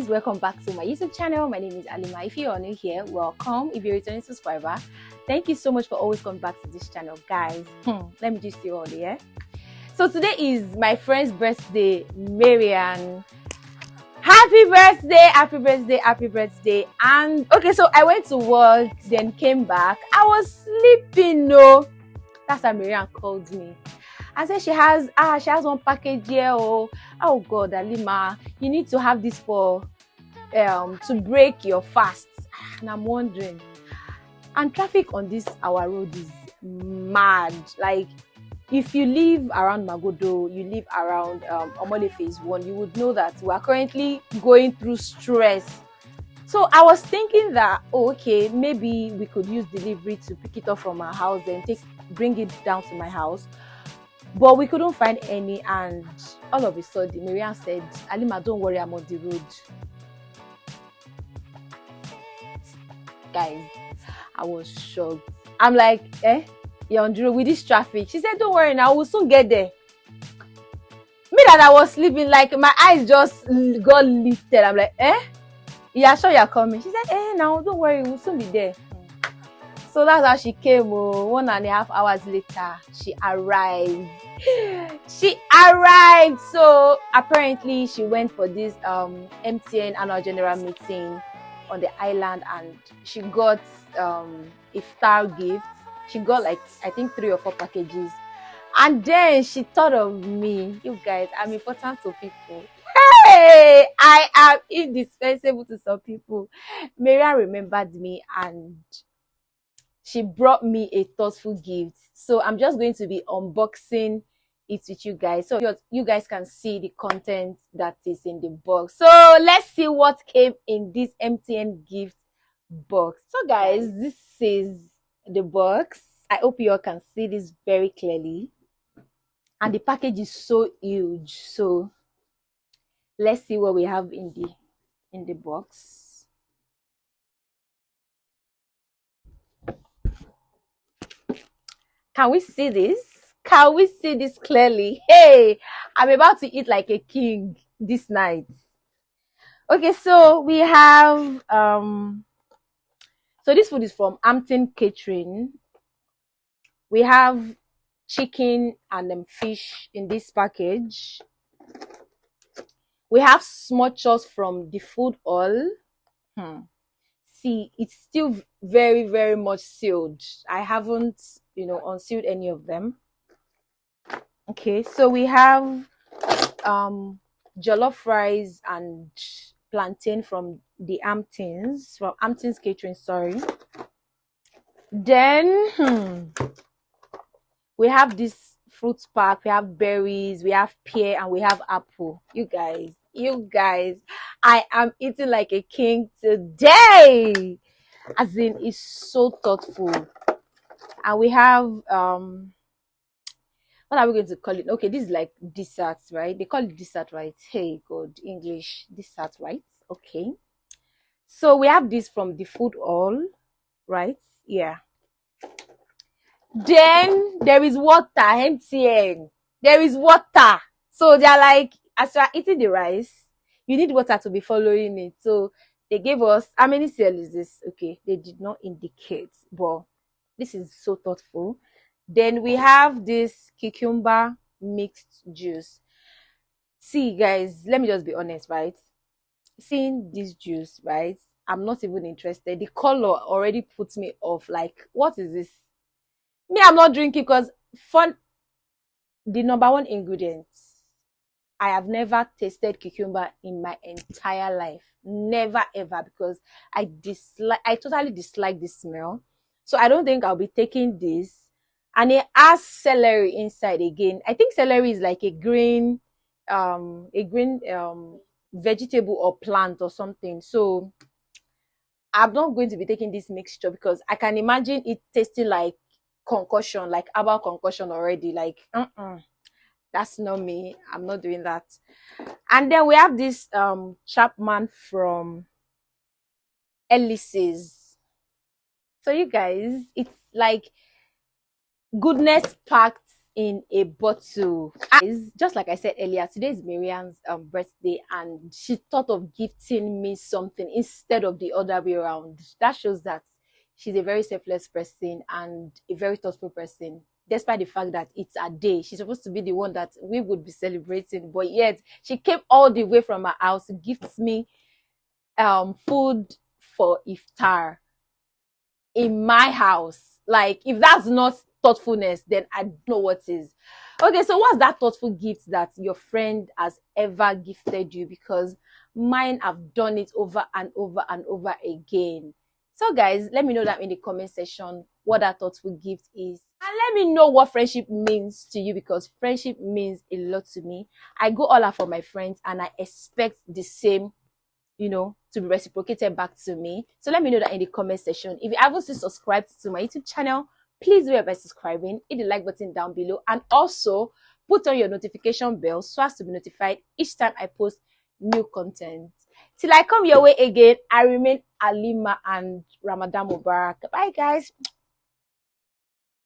guys, welcome back to my YouTube channel. My name is Alima. If you are new here, welcome. If you're a returning subscriber, thank you so much for always coming back to this channel, guys. Let me just you all here. So today is my friend's birthday, Marian. Happy birthday, happy birthday, happy birthday. And okay, so I went to work, then came back. I was sleeping, no. That's how Marian called me. I said she has one package here. Oh God, Alima, you need to have this for to break your fast. And I'm wondering, and traffic on this our road is mad. Like, if you live around Magodo, you live around Omole Phase 1, you would know that we are currently going through stress. So I was thinking that, okay, maybe we could use delivery to pick it up from our house, then bring it down to my house. But we couldn't find any, and all of a sudden, Marian said, Alima, don't worry, I'm on the road. Guys, I was shocked. I'm like, you're on the road with this traffic? She said, don't worry, now we'll soon get there. Me that I was sleeping, like my eyes just got lifted. I'm like, yeah, sure you're coming. She said, now don't worry, we'll soon be there. So that's how she came. 1.5 hours later, she arrived. She arrived. So apparently she went for this MTN annual general meeting on the island, and she got iftar gift. She got like, I think 3 or 4 packages. And then she thought of me. You guys, I'm important to people. Hey, I am indispensable to some people. Marian remembered me and she brought me a thoughtful gift. So I'm just going to be unboxing it with you guys, so you guys can see the content that is in the box. So let's see what came in this MTN gift box. So guys, this is the box. I hope you all can see this very clearly. And the package is so huge. So let's see what we have in the box. Can we see this? Can we see this clearly? Hey, I'm about to eat like a king this night. Okay, so we have so this food is from Hampton Catering. We have chicken and fish in this package. We have smooches from the food all. See, it's still very, very much sealed. I haven't, unsealed any of them. Okay, so we have jollof rice and plantain from the Hamptons, from Hamptons Catering, sorry. Then we have this fruit pack. We have berries, we have pear, and we have apple. You guys, I am eating like a king today. As in, it's so thoughtful. And we have what are we going to call it? Okay, this is like desserts, right? They call it dessert, right? Hey God, English, dessert, right? Okay, so we have this from the food all, right? Yeah. Then there is water, MTN. There is water. So they're like, as you are eating the rice, you need water to be following it. So they gave us, how many cells is this? Okay, they did not indicate, but this is so thoughtful. Then we have this cucumber mixed juice. See guys, let me just be honest, right? Seeing this juice, right? I'm not even interested. The color already puts me off. Like, what is this? Me, I'm not drinking because the number 1 ingredient. I have never tasted cucumber in my entire life. Never ever, because I totally dislike the smell. So I don't think I'll be taking this. And it has celery inside again. I think celery is like a green vegetable or plant or something. So I'm not going to be taking this mixture because I can imagine it tasting like concussion, like herbal concussion already. Like, that's not me. I'm not doing that. And then we have this Chapman from Elise's. So you guys, it's like goodness packed in a bottle. Just like I said earlier, today is Miriam's birthday, and she thought of gifting me something instead of the other way around. That shows that she's a very selfless person and a very thoughtful person. Despite the fact that it's a day, she's supposed to be the one that we would be celebrating, but yet she came all the way from her house to gift me food for iftar in my house. Like, if that's not thoughtfulness, then I don't know what is. Okay, so what's that thoughtful gift that your friend has ever gifted you? Because mine have done it over and over and over again. So guys, let me know that in the comment section what that thoughtful gift is. And let me know what friendship means to you, because friendship means a lot to me. I go all out for my friends and I expect the same, you know, to be reciprocated back to me. So let me know that in the comment section. If you haven't still subscribed to my YouTube channel, please do it by subscribing, hit the like button down below, and also put on your notification bell so as to be notified each time I post new content. Till I come your way again, I remain Alima, and Ramadan Mubarak. Bye guys.